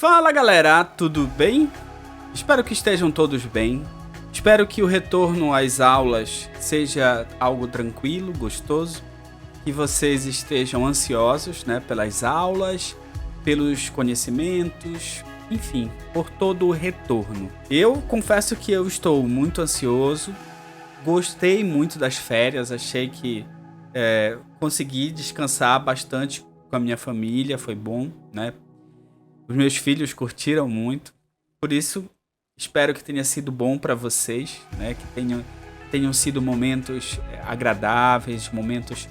Fala galera, tudo bem? Espero que estejam todos bem. Espero que o retorno às aulas seja algo tranquilo, gostoso. Que vocês estejam ansiosos, pelas aulas, pelos conhecimentos, enfim, por todo o retorno. Eu confesso que eu estou muito ansioso. Gostei muito das férias, achei que consegui descansar bastante com a minha família, foi bom, né? Os meus filhos curtiram muito, por isso espero que tenha sido bom para vocês, né? Que tenham sido momentos agradáveis, momentos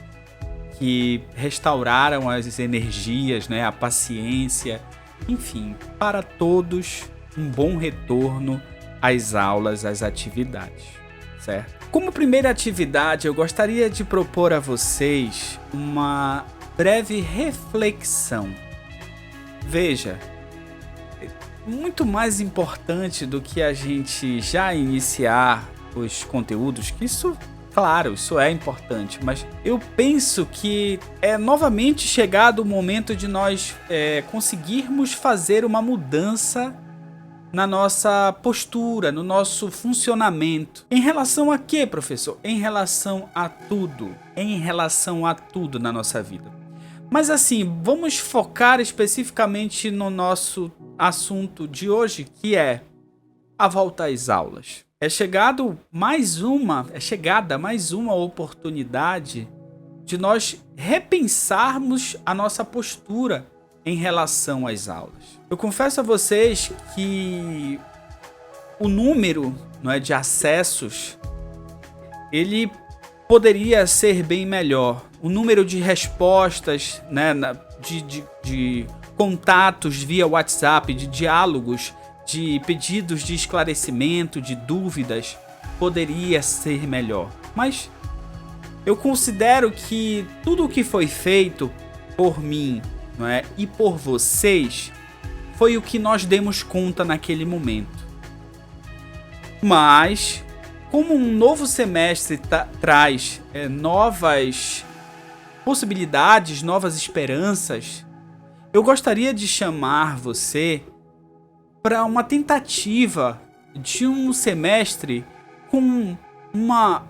que restauraram as energias, né? A paciência, enfim, para todos um bom retorno às aulas, às atividades, certo? Como primeira atividade, eu gostaria de propor a vocês uma breve reflexão. Veja, muito mais importante do que a gente já iniciar os conteúdos, que isso, claro, isso é importante, mas eu penso que é novamente chegado o momento de nós conseguirmos fazer uma mudança na nossa postura, no nosso funcionamento. Em relação a quê, professor? Em relação a tudo. Em relação a tudo na nossa vida. Mas assim, vamos focar especificamente no nosso assunto de hoje, que é a volta às aulas. É chegada mais uma oportunidade de nós repensarmos a nossa postura em relação às aulas. Eu confesso a vocês que o número, de acessos, ele poderia ser bem melhor. O número de respostas, de contatos via WhatsApp, de diálogos, de pedidos de esclarecimento, de dúvidas, poderia ser melhor. Mas eu considero que tudo o que foi feito por mim, e por vocês foi o que nós demos conta naquele momento. Mas como um novo semestre traz novas possibilidades, novas esperanças, eu gostaria de chamar você para uma tentativa de um semestre com uma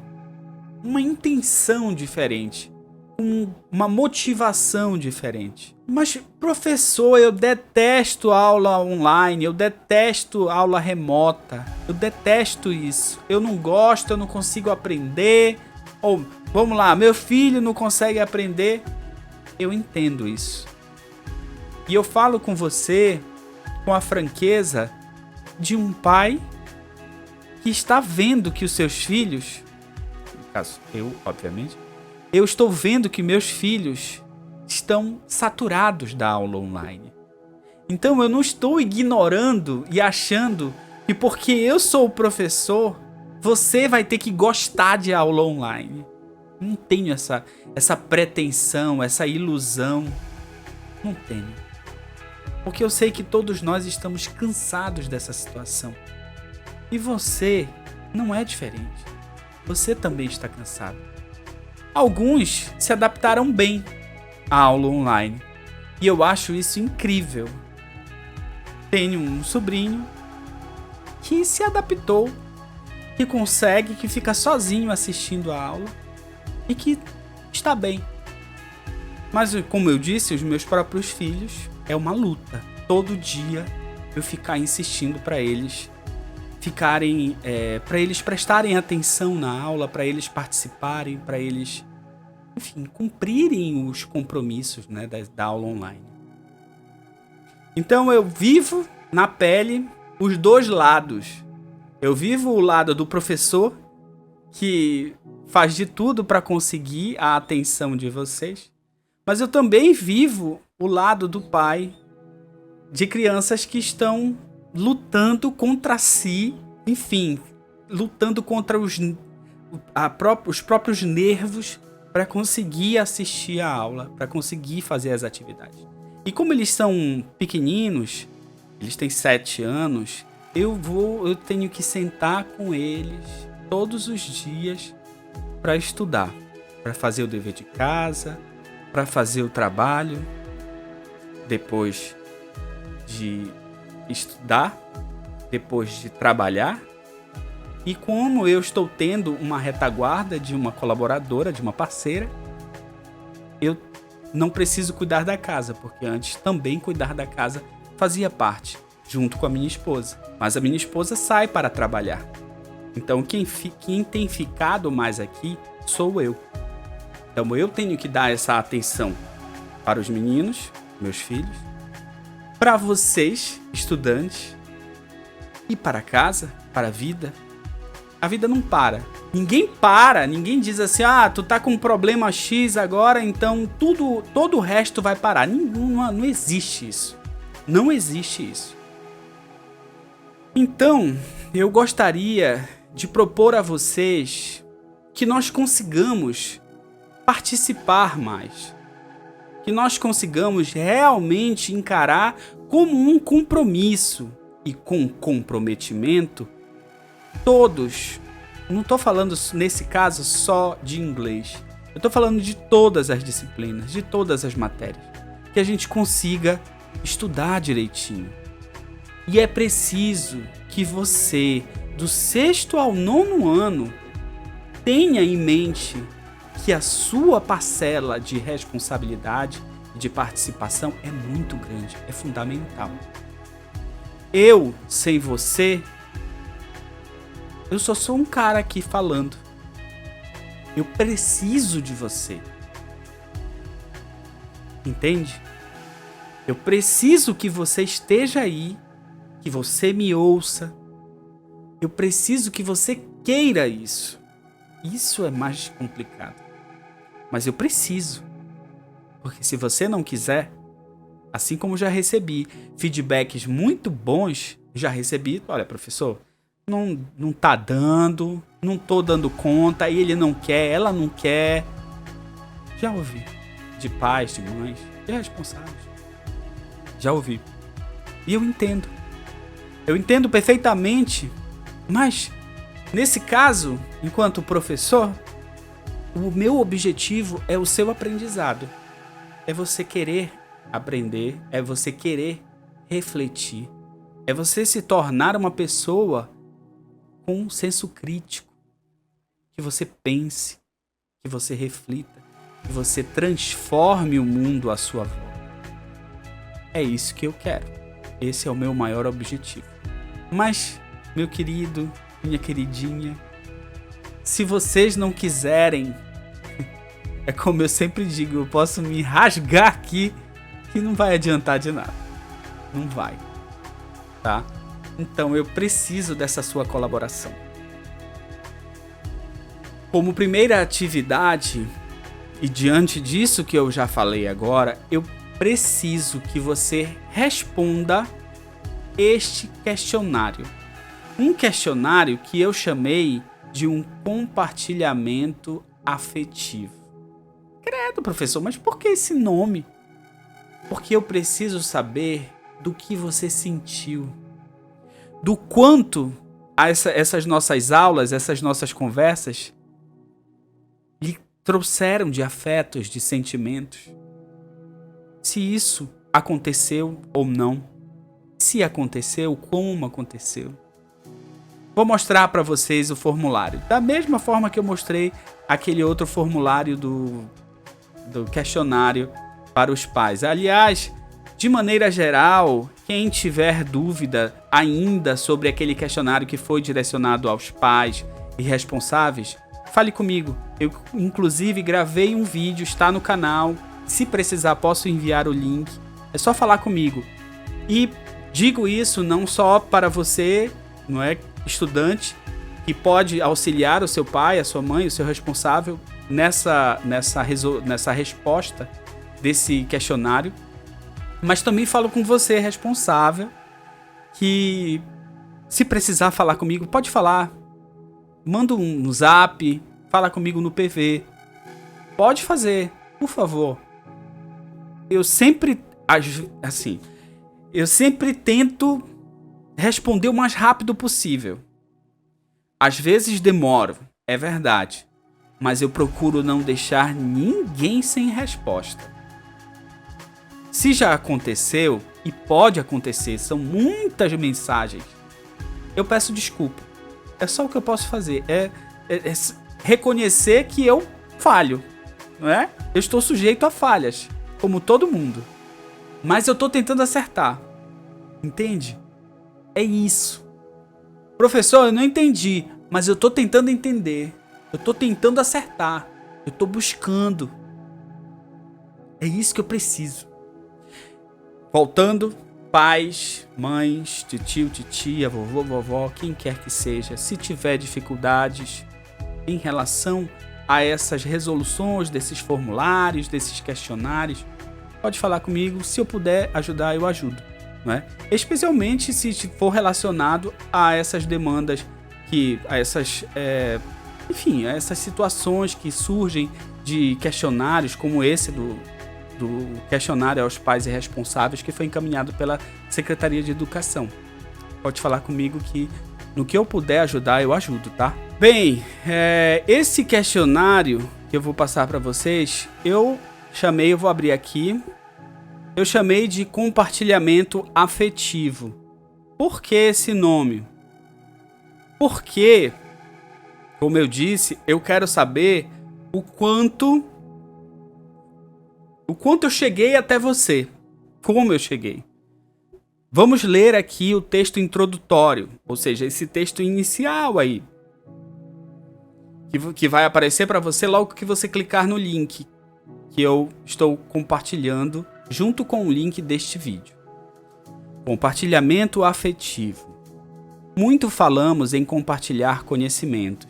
intenção diferente, com uma motivação diferente. Mas, professor, eu detesto aula online, eu detesto aula remota, eu detesto isso. Eu não gosto, eu não consigo aprender. Ou, vamos lá, meu filho não consegue aprender. Eu entendo isso. E eu falo com você com a franqueza de um pai que está vendo que os seus filhos, no caso eu, obviamente, eu estou vendo que meus filhos estão saturados da aula online. Então eu não estou ignorando e achando que porque eu sou o professor, você vai ter que gostar de aula online. Não tenho essa pretensão, essa ilusão. Não tenho. Porque eu sei que todos nós estamos cansados dessa situação. E você não é diferente. Você também está cansado. Alguns se adaptaram bem à aula online. E eu acho isso incrível. Tenho um sobrinho que se adaptou, que consegue, que fica sozinho assistindo a aula e que está bem. Mas, como eu disse, os meus próprios filhos é uma luta. Todo dia eu ficar insistindo para eles para eles prestarem atenção na aula, para eles participarem, para eles, enfim, cumprirem os compromissos, da aula online. Então eu vivo na pele os dois lados. Eu vivo o lado do professor, que faz de tudo para conseguir a atenção de vocês, mas eu também vivo o lado do pai, de crianças que estão lutando contra si, enfim, lutando contra os próprios nervos para conseguir assistir a aula, para conseguir fazer as atividades. E como eles são pequeninos, eles têm 7 anos, eu tenho que sentar com eles todos os dias para estudar, para fazer o dever de casa, para fazer o trabalho, depois de estudar depois de trabalhar, e como eu estou tendo uma retaguarda de uma colaboradora, de uma parceira, eu não preciso cuidar da casa, porque antes também cuidar da casa fazia parte, junto com a minha esposa. Mas a minha esposa sai para trabalhar. Então quem tem ficado mais aqui sou eu. Então eu tenho que dar essa atenção para os meninos, meus filhos, para vocês, estudantes, e para casa, para a vida. A vida não para. Ninguém para, ninguém diz assim, tu tá com um problema X agora, então todo o resto vai parar. Não existe isso. Não existe isso. Então, eu gostaria de propor a vocês que nós consigamos participar mais. Que nós consigamos realmente encarar como um compromisso e com comprometimento todos. Não estou falando nesse caso só de inglês. Eu estou falando de todas as disciplinas, de todas as matérias. Que a gente consiga estudar direitinho. E é preciso que você, do 6º ao 9º ano, tenha em mente que a sua parcela de responsabilidade e de participação é muito grande, é fundamental. Eu, sem você, eu só sou um cara aqui falando. Eu preciso de você. Entende? Eu preciso que você esteja aí, que você me ouça. Eu preciso que você queira isso. Isso é mais complicado. Mas eu preciso. Porque se você não quiser, assim como já recebi feedbacks muito bons, já recebi, olha, professor, não tá dando, não tô dando conta, ele não quer, ela não quer. Já ouvi. De pais, de mães, de responsáveis. Já ouvi. E eu entendo. Eu entendo perfeitamente. Mas, nesse caso, enquanto professor, o meu objetivo é o seu aprendizado. É você querer aprender, é você querer refletir. É você se tornar uma pessoa com um senso crítico. Que você pense, que você reflita, que você transforme o mundo à sua volta. É isso que eu quero. Esse é o meu maior objetivo. Mas, meu querido, minha queridinha, se vocês não quiserem, é como eu sempre digo, eu posso me rasgar aqui que não vai adiantar de nada. Não vai. Tá? Então eu preciso dessa sua colaboração. Como primeira atividade, e diante disso que eu já falei agora, eu preciso que você responda este questionário. Um questionário que eu chamei de um compartilhamento afetivo. Credo, professor, mas por que esse nome? Porque eu preciso saber do que você sentiu. Do quanto essas nossas aulas, essas nossas conversas lhe trouxeram de afetos, de sentimentos. Se isso aconteceu ou não. Se aconteceu, como aconteceu. Vou mostrar para vocês o formulário. Da mesma forma que eu mostrei aquele outro formulário do questionário para os pais. Aliás, de maneira geral, quem tiver dúvida ainda sobre aquele questionário que foi direcionado aos pais e responsáveis, fale comigo. Eu, inclusive, gravei um vídeo, está no canal. Se precisar, posso enviar o link. É só falar comigo. E digo isso não só para você, não é, estudante, que pode auxiliar o seu pai, a sua mãe, o seu responsável nessa resposta desse questionário, mas também falo com você, responsável, que se precisar falar comigo, pode falar. Manda um zap, fala comigo no PV. Pode fazer, por favor. Eu sempre tento responder o mais rápido possível. Às vezes demoro, é verdade, mas eu procuro não deixar ninguém sem resposta. Se já aconteceu e pode acontecer, são muitas mensagens, eu peço desculpa. É só o que eu posso fazer, é reconhecer que eu falho, não é? Eu estou sujeito a falhas, como todo mundo, mas eu estou tentando acertar, entende? É isso. Professor, eu não entendi, mas eu estou tentando entender, eu estou tentando acertar, eu estou buscando. É isso que eu preciso. Voltando, pais, mães, tio, titia, vovô, vovó, quem quer que seja, se tiver dificuldades em relação a essas resoluções desses formulários, desses questionários, pode falar comigo. Se eu puder ajudar, eu ajudo, não é? Especialmente se for relacionado a essas demandas, a essas situações que surgem de questionários como esse do questionário aos pais irresponsáveis, que foi encaminhado pela Secretaria de Educação. Pode falar comigo que no que eu puder ajudar, eu ajudo, tá? Bem, esse questionário que eu vou passar para vocês, eu vou abrir aqui, eu chamei de compartilhamento afetivo. Por que esse nome? Porque, como eu disse, eu quero saber o quanto eu cheguei até você. Como eu cheguei. Vamos ler aqui o texto introdutório, ou seja, esse texto inicial aí, que vai aparecer para você logo que você clicar no link que eu estou compartilhando junto com o link deste vídeo. Compartilhamento afetivo. Muito falamos em compartilhar conhecimentos,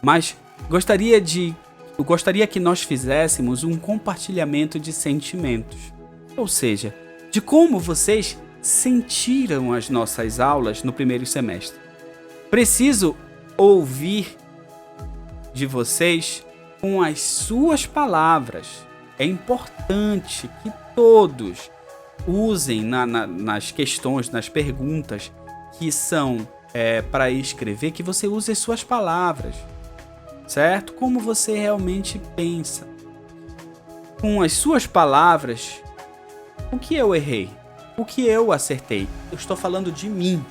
mas eu gostaria que nós fizéssemos um compartilhamento de sentimentos, ou seja, de como vocês sentiram as nossas aulas no primeiro semestre. Preciso ouvir de vocês com as suas palavras. É importante que todos usem nas questões, nas perguntas que são para escrever, que você use as suas palavras. Certo? Como você realmente pensa. Com as suas palavras, o que eu errei? O que eu acertei? Eu estou falando de mim.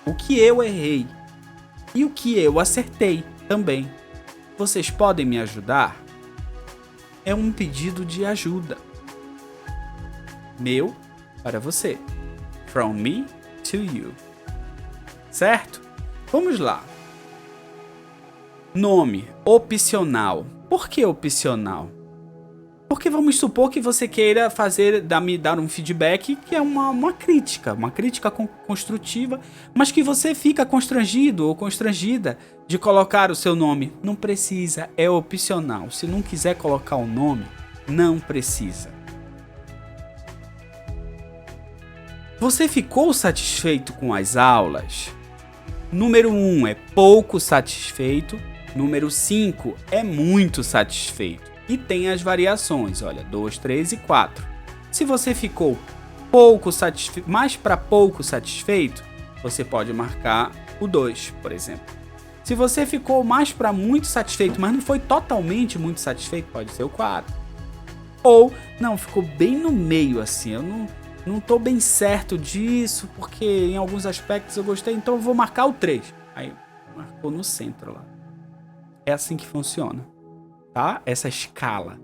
O que eu errei? E o que eu acertei também. Vocês podem me ajudar? É um pedido de ajuda. Meu para você. From me to you. Certo? Vamos lá. Nome, opcional. Por que opcional? Porque vamos supor que você queira me dar um feedback que é uma crítica construtiva, mas que você fica constrangido ou constrangida de colocar o seu nome. Não precisa, é opcional. Se não quiser colocar o nome, não precisa. Você ficou satisfeito com as aulas? Número 1 é pouco satisfeito. Número 5 é muito satisfeito. E tem as variações, olha, 2, 3 e 4. Se você ficou pouco satisfeito, mais para pouco satisfeito, você pode marcar o 2, por exemplo. Se você ficou mais para muito satisfeito, mas não foi totalmente muito satisfeito, pode ser o 4. Ou, não, ficou bem no meio assim, eu não tô bem certo disso, porque em alguns aspectos eu gostei, então eu vou marcar o 3. Aí, marcou no centro lá. É assim que funciona, tá? Essa escala.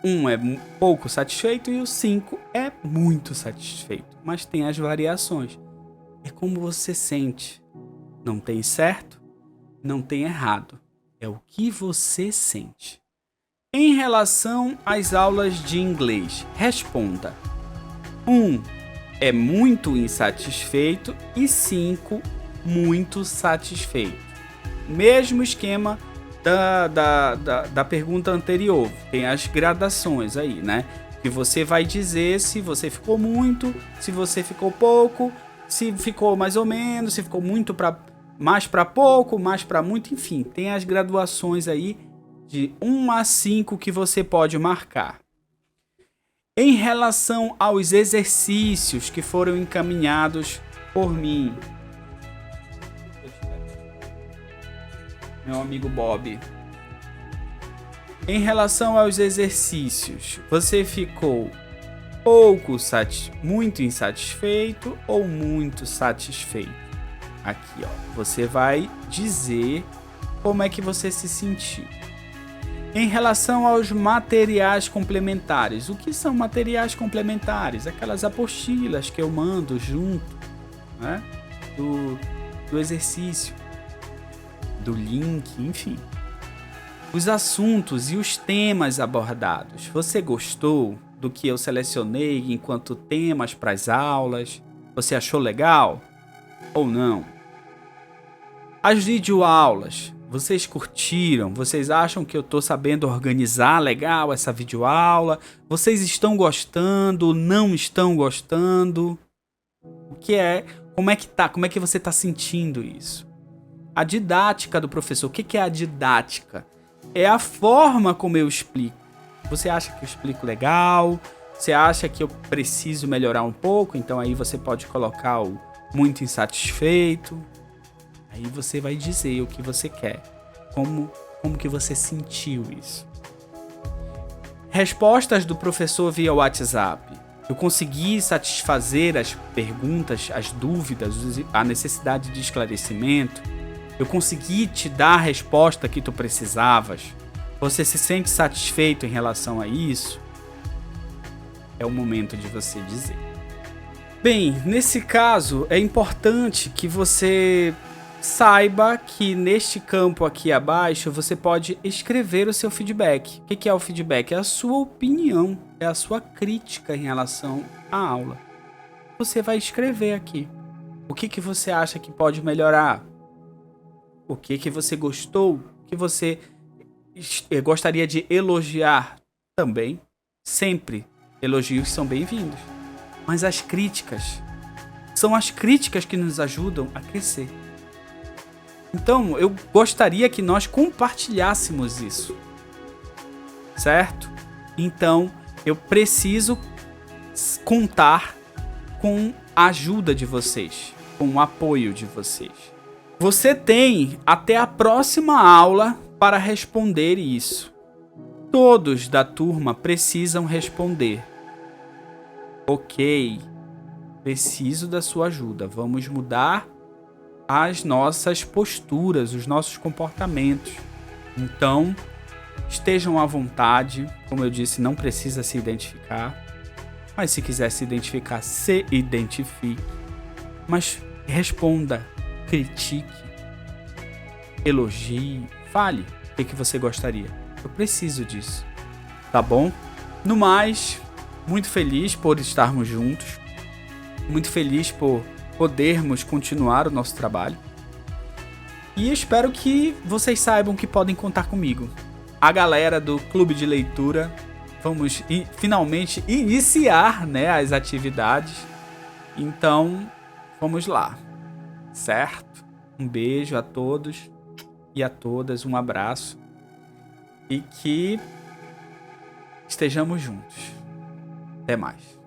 1 é pouco satisfeito e o 5 é muito satisfeito. Mas tem as variações. É como você sente. Não tem certo, não tem errado. É o que você sente. Em relação às aulas de inglês, responda. 1 é muito insatisfeito e 5 muito satisfeito. Mesmo esquema da pergunta anterior. Tem as gradações aí, né? Que você vai dizer se você ficou muito, se você ficou pouco, se ficou mais ou menos, se ficou muito mais para pouco, mais para muito, enfim. Tem as graduações aí de 1 a 5 que você pode marcar. Em relação aos exercícios que foram encaminhados por mim, meu amigo Bob. Em relação aos exercícios, você ficou muito insatisfeito ou muito satisfeito. Aqui, ó, você vai dizer como é que você se sentiu. Em relação aos materiais complementares, o que são materiais complementares? Aquelas apostilas que eu mando junto, né, do exercício, do link, enfim. Os assuntos e os temas abordados. Você gostou do que eu selecionei enquanto temas para as aulas? Você achou legal ou não? As videoaulas, vocês curtiram? Vocês acham que eu tô sabendo organizar legal essa videoaula? Vocês estão gostando? Não estão gostando? O que é? Como é que tá? Como é que você tá sentindo isso? A didática do professor. O que é a didática? É a forma como eu explico. Você acha que eu explico legal? Você acha que eu preciso melhorar um pouco? Então aí você pode colocar o muito insatisfeito. Aí você vai dizer o que você quer. Como que você sentiu isso. Respostas do professor via WhatsApp. Eu consegui satisfazer as perguntas, as dúvidas, a necessidade de esclarecimento. Eu consegui te dar a resposta que tu precisavas. Você se sente satisfeito em relação a isso? É o momento de você dizer. Bem, nesse caso, é importante que você saiba que neste campo aqui abaixo você pode escrever o seu feedback. O que é o feedback? É a sua opinião, é a sua crítica em relação à aula. Você vai escrever aqui. O que você acha que pode melhorar? O que você gostou? O que você gostaria de elogiar também? Sempre elogios são bem-vindos. Mas as críticas são as críticas que nos ajudam a crescer. Então, eu gostaria que nós compartilhássemos isso. Certo? Então, eu preciso contar com a ajuda de vocês, com o apoio de vocês. Você tem até a próxima aula para responder isso. Todos da turma precisam responder. Ok, preciso da sua ajuda. Vamos mudar as nossas posturas, os nossos comportamentos. Então, estejam à vontade. Como eu disse, não precisa se identificar. Mas se quiser se identifique. Mas responda, critique, elogie, fale o que você gostaria. Eu preciso disso, tá bom? No mais, muito feliz por estarmos juntos. Muito feliz por podermos continuar o nosso trabalho. E espero que vocês saibam que podem contar comigo. A galera do Clube de Leitura, vamos finalmente iniciar, né, as atividades. Então, vamos lá, certo? Um beijo a todos e a todas, um abraço. E que estejamos juntos. Até mais.